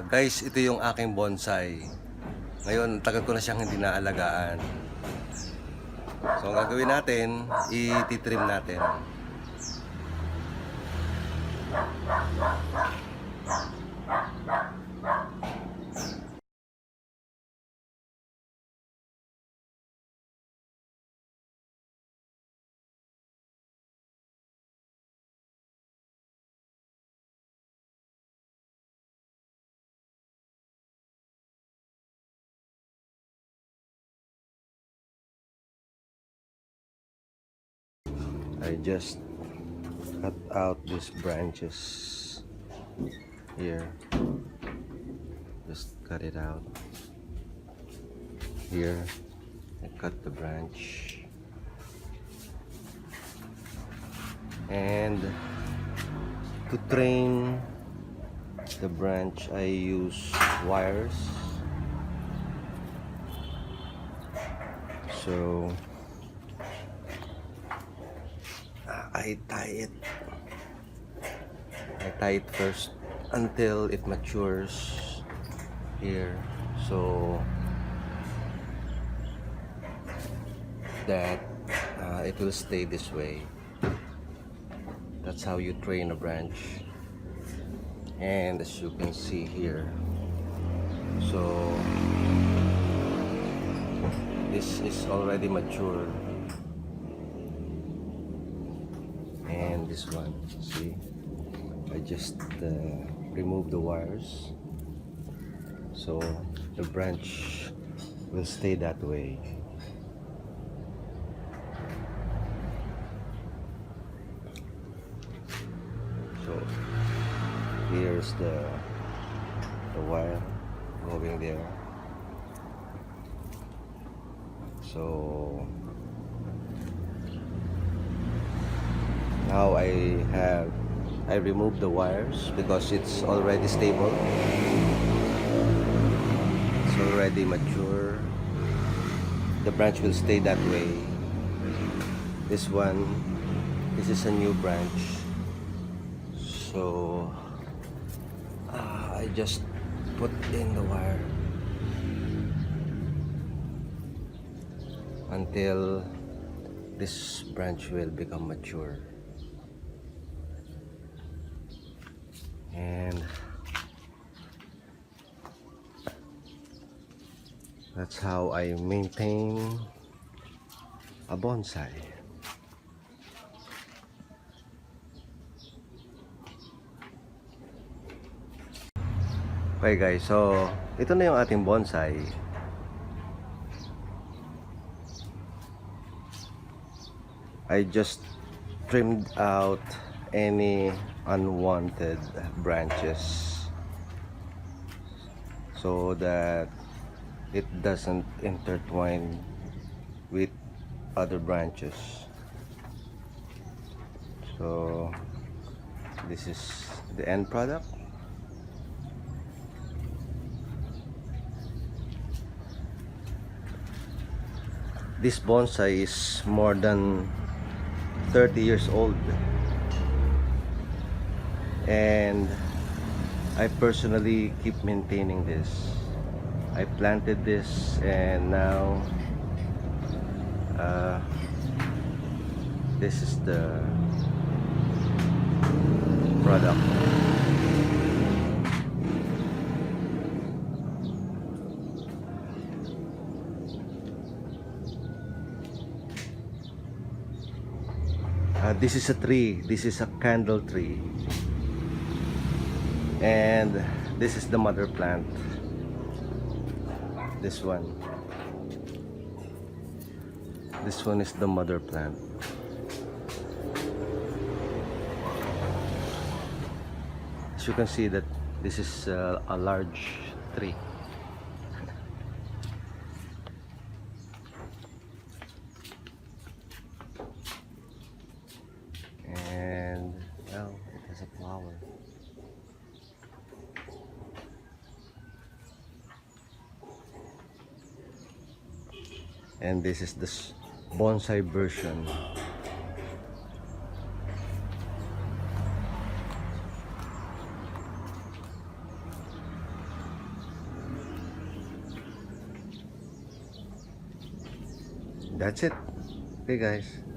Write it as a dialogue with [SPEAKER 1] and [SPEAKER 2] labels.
[SPEAKER 1] Guys, ito yung aking bonsai. Ngayon, tagal ko na siyang hindi naalagaan. So, ang gagawin natin, ititrim natin. I just cut out these branches here. Just cut it out. Here, I cut the branch. And to train the branch, I use wires. So I tie it first until it matures here, so that it will stay this way. That's how you train a branch. And as you can see here, so this is already mature. And this one, see, I just remove the wires, so the branch will stay that way. So here's the wire going there. So now I removed the wires because it's already stable. It's already mature. The branch will stay that way. This is a new branch. So I just put in the wire until this branch will become mature. And that's how I maintain a bonsai. Okay guys, so ito na yung ating bonsai. I just trimmed out any unwanted branches so that it doesn't intertwine with other branches. So this is the end product. This bonsai is more than 30 years old, and I personally keep maintaining this. I planted this, and now this is the product. This is a tree. This is a candle tree. And this is the mother plant. This one is the mother plant. As you can see that this is a large tree. And well, it has a flower. And this is the bonsai version. That's it. Okay guys.